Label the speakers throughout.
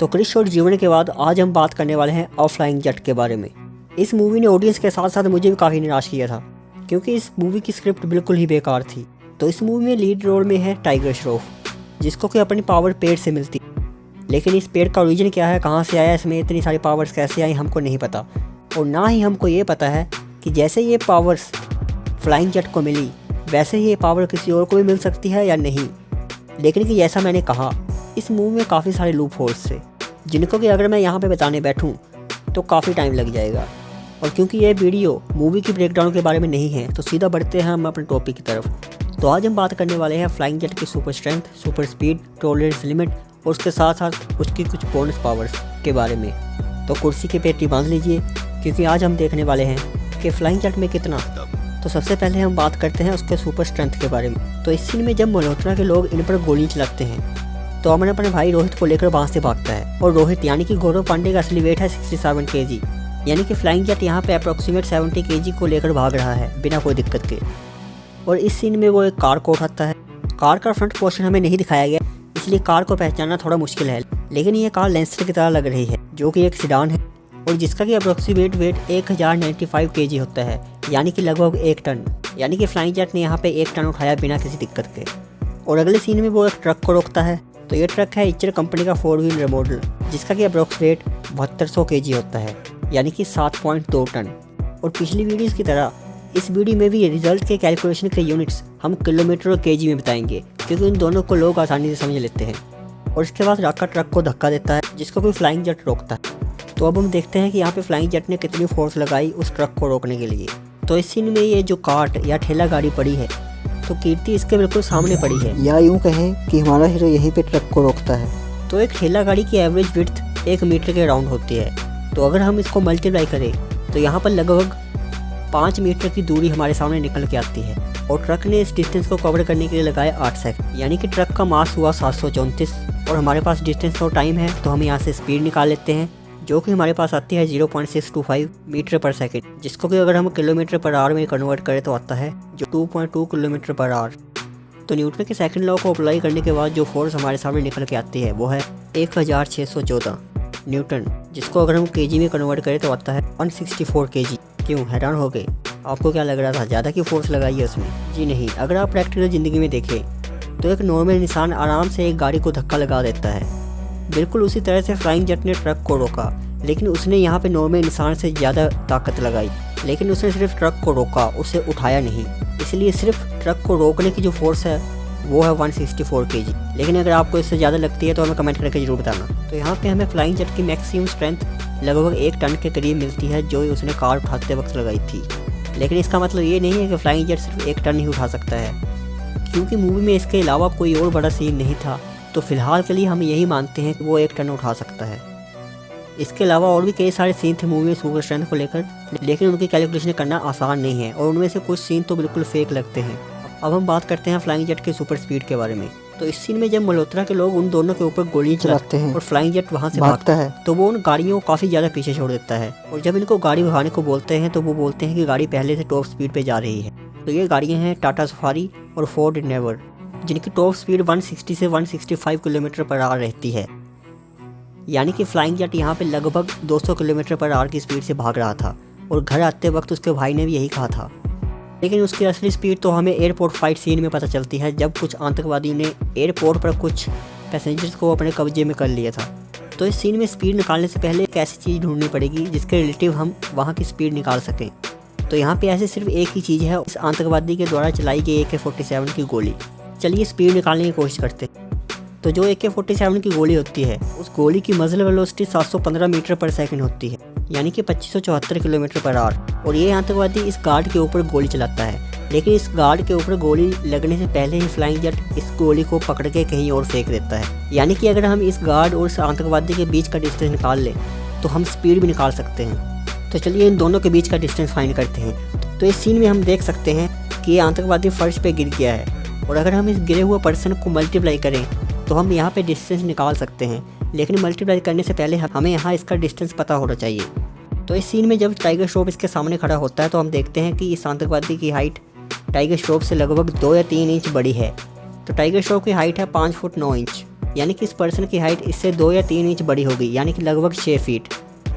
Speaker 1: तो Chris short जीवन के बाद आज हम बात करने वाले हैं अ फ्लाइंग जेट के बारे में। इस मूवी ने ऑडियंस के साथ साथ मुझे भी काफ़ी निराश किया था, क्योंकि इस मूवी की स्क्रिप्ट बिल्कुल ही बेकार थी। तो इस मूवी में लीड रोल में है टाइगर श्रॉफ, जिसको कि अपनी पावर पेड़ से मिलती, लेकिन इस पेड़ का ओरिजिन क्या है, कहाँ से आया, इसमें इतनी सारी पावर्स कैसे आई, हमको नहीं पता। और ना ही हमको ये पता है कि जैसे ये पावर्स फ्लाइंग जेट को मिली वैसे ही ये पावर किसी और को भी मिल सकती है या नहीं। लेकिन कि जैसा मैंने कहा, इस मूवी में काफ़ी सारे लूप होल्स थे, जिनको कि अगर मैं यहाँ पे बताने बैठूँ तो काफ़ी टाइम लग जाएगा। और क्योंकि ये वीडियो मूवी की ब्रेकडाउन के बारे में नहीं है, तो सीधा बढ़ते हैं हम अपने टॉपिक की तरफ। तो आज हम बात करने वाले हैं फ्लाइंग जेट की super strength, super speed, tolerance limit और उसके साथ साथ उसकी कुछ बोनस पावर्स के बारे में। तो कुर्सी की पेटी बांध लीजिए, क्योंकि आज हम देखने वाले हैं कि फ्लाइंग जेट में कितना। तो सबसे पहले हम बात करते हैं उसके सुपर स्ट्रेंथ के बारे में। तो इस सीन में जब मल्होत्रा के लोग इन पर गोली चलाते हैं, तो अमन अपने भाई रोहित को लेकर वहाँ से भागता है। और रोहित यानी कि गौरव पांडे का असली वेट है 67 kg, यानी कि फ्लाइंग जेट यहाँ पे अप्रोक्सीमेट 70 kg को लेकर भाग रहा है बिना कोई दिक्कत के। और इस सीन में वो एक कार को उठाता है। कार का फ्रंट पोर्शन हमें नहीं दिखाया गया, इसलिए कार को पहचानना थोड़ा मुश्किल है, लेकिन ये कार लेंसर की तरह लग रही है, जो कि एक सिडान है और जिसका कि अप्रोक्सीमेट वेट 1095 kg होता है, यानी कि लगभग 1 टन। यानी कि फ्लाइंग जेट ने यहाँ पे 1 टन उठाया बिना किसी दिक्कत के। और अगले सीन में वो एक ट्रक को रोकता है। तो ये ट्रक है इच्चर कंपनी का 4 व्हीलर मॉडल, जिसका कि अप्रोक्सीमेट 7200 kg होता है, यानी कि 7.2 टन। और पिछली वीडियोज़ की तरह इस वीडियो में भी रिजल्ट के कैलकुलेशन के यूनिट्स हम किलोमीटर और kg में बताएंगे, क्योंकि इन दोनों को लोग आसानी से समझ लेते हैं। और इसके बाद राका ट्रक को धक्का देता है, जिसको कोई फ्लाइंग जेट रोकता है। तो अब हम देखते हैं कि यहाँ पे फ्लाइंग जेट ने कितनी फोर्स लगाई उस ट्रक को रोकने के लिए। तो इस सीन में ये जो कार्ट या ठेला गाड़ी पड़ी है, तो कीर्ति इसके बिल्कुल सामने पड़ी है,
Speaker 2: या यूँ कहें कि हमारा हीरो यहीं पे ट्रक को रोकता है।
Speaker 1: तो एक ठेला गाड़ी की एवरेज विड्थ 1 मीटर के राउंड होती है। तो अगर हम इसको मल्टीप्लाई करें तो यहाँ पर लगभग 5 मीटर की दूरी हमारे सामने निकल के आती है। और ट्रक ने इस डिस्टेंस को कवर करने के लिए लगाए 8 सेकंड, यानी कि ट्रक का मास हुआ 734। और हमारे पास डिस्टेंस और टाइम है, तो हम यहाँ से स्पीड निकाल लेते हैं, जो कि हमारे पास आती है 0.625 मीटर पर सेकंड, जिसको कि अगर हम किलोमीटर पर आवर में कन्वर्ट करें तो आता है जो 2.2 किलोमीटर पर आवर। तो न्यूटन के सेकंड लॉ को अप्लाई करने के बाद जो फोर्स हमारे सामने निकल के आती है वो है 1614 न्यूटन, जिसको अगर हम केजी में कन्वर्ट करें तो आता है 164 kg। क्यों हैरान हो गए? आपको क्या लग रहा था ज़्यादा की फोर्स लगाई है उसमें? जी नहीं। अगर आप प्रैक्टिकल ज़िंदगी में देखें तो एक नॉर्मल इंसान आराम से एक गाड़ी को धक्का लगा देता है। बिल्कुल उसी तरह से फ्लाइंग जेट ने ट्रक को रोका, लेकिन उसने यहाँ पे नॉर्मल इंसान से ज़्यादा ताकत लगाई, लेकिन उसने सिर्फ ट्रक को रोका, उसे उठाया नहीं। इसलिए सिर्फ ट्रक को रोकने की जो फोर्स है वो है 164 kg। लेकिन अगर आपको इससे ज़्यादा लगती है तो हमें कमेंट करके जरूर बताना। तो यहाँ पे हमें फ्लाइंग जेट की मैक्सिमम स्ट्रेंथ लगभग 1 टन के करीब मिलती है, जो उसने कार उठाते वक्त लगाई थी। लेकिन इसका मतलब ये नहीं है कि फ्लाइंग जेट सिर्फ 1 टन ही उठा सकता है, क्योंकि मूवी में इसके अलावा कोई और बड़ा सीन नहीं था। तो फिलहाल के लिए हम यही मानते हैं कि वो 1 टन उठा सकता है। इसके अलावा और भी कई सारे सीन थे मूवी में सुपर स्ट्रेंथ को लेकर, लेकिन उनकी कैलकुलेशन करना आसान नहीं है और उनमें से कुछ सीन तो बिल्कुल फेक लगते हैं। अब हम बात करते हैं फ्लाइंग जेट के सुपर स्पीड के बारे में। तो इस सीन में जब मल्होत्रा के लोग उन दोनों के ऊपर गोलियां चलाते हैं और फ्लाइंग जेट वहां से भागता है, तो वो उन गाड़ियों को काफ़ी ज़्यादा पीछे छोड़ देता है। और जब इनको गाड़ी भगाने को बोलते हैं तो वो बोलते हैं कि गाड़ी पहले से टॉप स्पीड पर जा रही है। तो ये गाड़ियाँ हैं टाटा सफारी और फोर्ड एंडेवर, जिनकी टॉप स्पीड 160 से 165 किलोमीटर पर आवर रहती है। यानी कि फ्लाइंग जेट यहाँ पे लगभग 200 किलोमीटर पर आवर की स्पीड से भाग रहा था। और घर आते वक्त उसके भाई ने भी यही कहा था। लेकिन उसकी असली स्पीड तो हमें एयरपोर्ट फाइट सीन में पता चलती है, जब कुछ आतंकवादियों ने एयरपोर्ट पर कुछ पैसेंजर्स को अपने कब्जे में कर लिया था। तो इस सीन में स्पीड निकालने से पहले एक ऐसी चीज़ ढूंढनी पड़ेगी जिसके रिलेटिव हम वहाँ की स्पीड निकाल सकें। तो यहाँ पे ऐसे सिर्फ एक ही चीज़ है, इस आतंकवादी के द्वारा चलाई गई AK-47 की गोली। चलिए स्पीड निकालने की कोशिश करते हैं। तो जो AK-47 की गोली होती है, उस गोली की मजल वेलोसिटी 715 मीटर पर सेकंड होती है, यानी कि 2574 किलोमीटर पर आवर। और ये आतंकवादी इस गार्ड के ऊपर गोली चलाता है, लेकिन इस गार्ड के ऊपर गोली लगने से पहले ही फ्लाइंग जेट इस गोली को पकड़ के कहीं और फेंक देता है। यानी कि अगर हम इस गार्ड और इस आतंकवादी के बीच का डिस्टेंस निकाल लें तो हम स्पीड भी निकाल सकते हैं। तो चलिए इन दोनों के बीच का डिस्टेंस फाइंड करते हैं। तो इस सीन में हम देख सकते हैं कि ये आतंकवादी फर्श पे गिर गया है, और अगर हम इस गिरे हुए पर्सन को मल्टीप्लाई करें तो हम यहाँ पे डिस्टेंस निकाल सकते हैं। लेकिन मल्टीप्लाई करने से पहले हमें यहाँ इसका डिस्टेंस पता होना चाहिए। तो इस सीन में जब टाइगर श्रॉफ इसके सामने खड़ा होता है तो हम देखते हैं कि इस आतंकवादी की हाइट टाइगर श्रॉफ से लगभग 2 या 3 इंच बड़ी है। तो टाइगर श्रॉफ की हाइट है 5 फुट 9 इंच यानी कि इस पर्सन की हाइट इससे 2 या 3 इंच बड़ी होगी, यानी कि लगभग 6 फीट,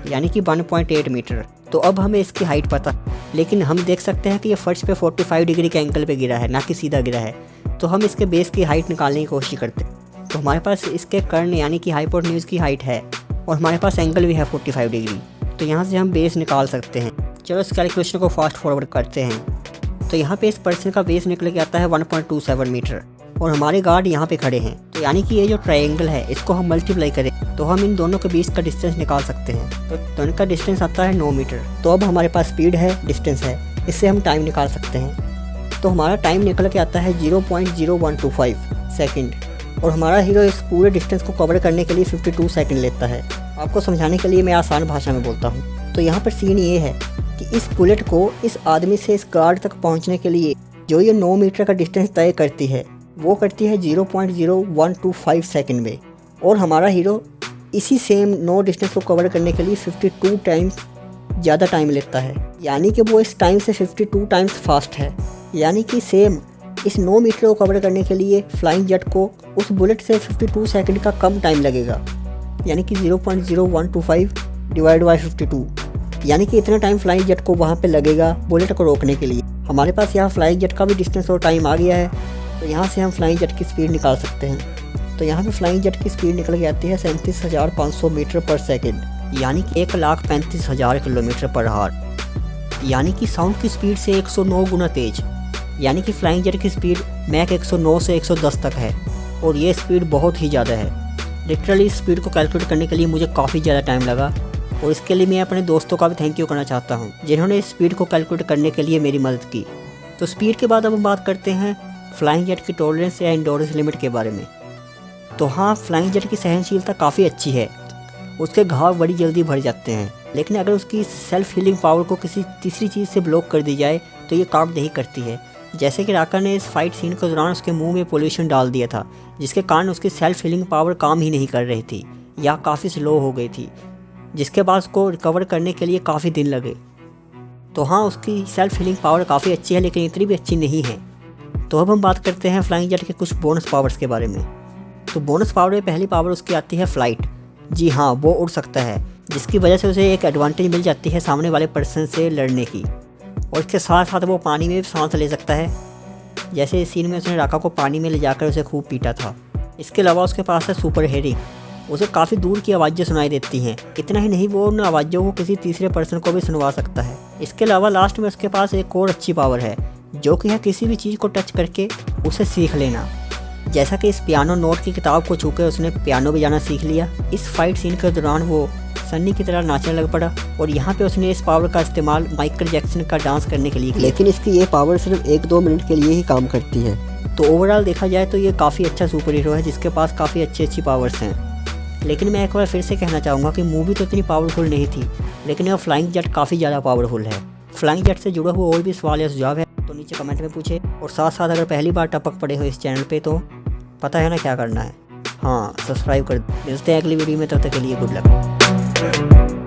Speaker 1: यानी कि 1.8 मीटर। तो अब हमें इसकी हाइट पता, लेकिन हम देख सकते हैं कि ये फर्श पे 45 डिग्री के एंगल पे गिरा है, ना कि सीधा गिरा है। तो हम इसके बेस की हाइट निकालने की कोशिश करते हैं। तो हमारे पास इसके कर्ण यानी कि हाइपोटेन्यूज की हाइट है और हमारे पास एंगल भी है 45 डिग्री। तो यहाँ से हम बेस निकाल सकते हैं। चलो इस कैलकुलेशन को फास्ट फॉरवर्ड करते हैं। तो यहाँ पे इस पर्सन का बेस निकल के आता है 1.27 मीटर और हमारे गार्ड यहाँ पे खड़े हैं। तो यानी कि ये जो ट्रायंगल है इसको हम मल्टीप्लाई करें तो हम इन दोनों के बीच का डिस्टेंस निकाल सकते हैं। तो इनका डिस्टेंस आता है 9 मीटर। तो अब हमारे पास स्पीड है, डिस्टेंस है, इससे हम टाइम निकाल सकते हैं। तो हमारा टाइम निकल के आता है 0.0125 सेकंड और हमारा हीरो इस पूरे डिस्टेंस को कवर करने के लिए 52 सेकंड लेता है। आपको समझाने के लिए मैं आसान भाषा में बोलता हूँ। तो यहाँ पर सीन ये है कि इस बुलेट को इस आदमी से इस गार्ड तक पहुँचने के लिए जो ये 9 मीटर का डिस्टेंस तय करती है वो करती है 0.0125 सेकंड में, और हमारा हीरो इसी सेम 9 डिस्टेंस को कवर करने के लिए 52 टाइम्स ज़्यादा टाइम लेता है। यानी कि वो इस टाइम से 52 टाइम्स फास्ट है। यानी कि सेम इस 9 मीटर को कवर करने के लिए फ्लाइंग जेट को उस बुलेट से 52 सेकंड का कम टाइम लगेगा, यानी कि 0.0125 डिवाइड बाई 52, यानी कि इतना टाइम फ्लाइंग जेट को वहाँ पे लगेगा बुलेट को रोकने के लिए। हमारे पास यहाँ फ्लाइंग जेट का भी डिस्टेंस और टाइम आ गया है। तो यहाँ से हम फ्लाइंग जेट की स्पीड निकाल सकते हैं। तो यहाँ पे फ्लाइंग जेट की स्पीड निकल के आती है 37,500 मीटर पर सेकेंड, यानी कि 1,35,000 किलोमीटर पर आवर, यानी कि साउंड की स्पीड से 109 गुना तेज। यानी कि फ्लाइंग जेट की स्पीड मैक 109 से 110 तक है और ये स्पीड बहुत ही ज़्यादा है। लिटरली इस स्पीड को कैलकुलेट करने के लिए मुझे काफ़ी ज़्यादा टाइम लगा और इसके लिए मैं अपने दोस्तों का भी थैंक यू करना चाहता हूँ जिन्होंने इस स्पीड को कैलकुलेट करने के लिए मेरी मदद की। तो स्पीड के बाद अब हम बात करते हैं फ्लाइंग जेट की टॉलरेंस या एंडोरेंस लिमिट के बारे में। तो हाँ, फ्लाइंग जेट की सहनशीलता काफ़ी अच्छी है, उसके घाव बड़ी जल्दी भर जाते हैं, लेकिन अगर उसकी सेल्फ हीलिंग पावर को किसी तीसरी चीज़ से ब्लॉक कर दी जाए तो ये काम नहीं करती है। जैसे कि राका ने इस फाइट सीन के दौरान उसके मुंह में पोल्यूशन डाल दिया था, जिसके कारण उसकी सेल्फ हीलिंग पावर काम ही नहीं कर रही थी या काफ़ी स्लो हो गई थी, जिसके बाद उसको रिकवर करने के लिए काफ़ी दिन लगे। तो हाँ, उसकी सेल्फ हीलिंग पावर काफ़ी अच्छी है, लेकिन इतनी भी अच्छी नहीं है। तो अब हम बात करते हैं फ्लाइंग जेट के कुछ बोनस पावर्स के बारे में। तो बोनस पावर में पहली पावर उसकी आती है फ़्लाइट। जी हाँ, वो उड़ सकता है, जिसकी वजह से उसे एक एडवांटेज मिल जाती है सामने वाले पर्सन से लड़ने की। और इसके साथ साथ वो पानी में भी सांस ले सकता है, जैसे इस सीन में उसने राका को पानी में ले जाकर उसे खूब पीटा था। इसके अलावा उसके पास है सुपर हेयरिंग, उसे काफ़ी दूर की आवाज़ें सुनाई देती हैं। इतना ही नहीं, वो उन आवाज़ों को किसी तीसरे पर्सन को भी सुनवा सकता है। इसके अलावा लास्ट में उसके पास एक और अच्छी पावर है, जो कि है किसी भी चीज़ को टच करके उसे सीख लेना। जैसा कि इस पियानो नोट की किताब को छूकर उसने पियानो बजाना सीख लिया। इस फाइट सीन के दौरान वो सन्नी की तरह नाचने लग पड़ा और यहाँ पे उसने इस पावर का इस्तेमाल माइकल जैक्सन का डांस करने के लिए किया।
Speaker 2: लेकिन इसकी ये पावर सिर्फ 1-2 मिनट के लिए ही काम करती है।
Speaker 1: तो ओवरऑल देखा जाए तो ये काफ़ी अच्छा सुपर हीरो है जिसके पास काफ़ी अच्छी पावर्स हैं। लेकिन मैं एक बार फिर से कहना चाहूँगा कि मूवी तो इतनी पावरफुल नहीं थी, लेकिन यह फ्लाइंग जेट काफ़ी ज़्यादा पावरफुल है। फ्लाइंग जेट से जुड़ा हुआ और भी सवाल या सुझाव है तो नीचे कमेंट में पूछे, और साथ साथ अगर पहली बार टपक पड़े हो इस चैनल पे तो पता है ना क्या करना है। हाँ, सब्सक्राइब कर। मिलते हैं अगली वीडियो में, तब तक के लिए गुड लक।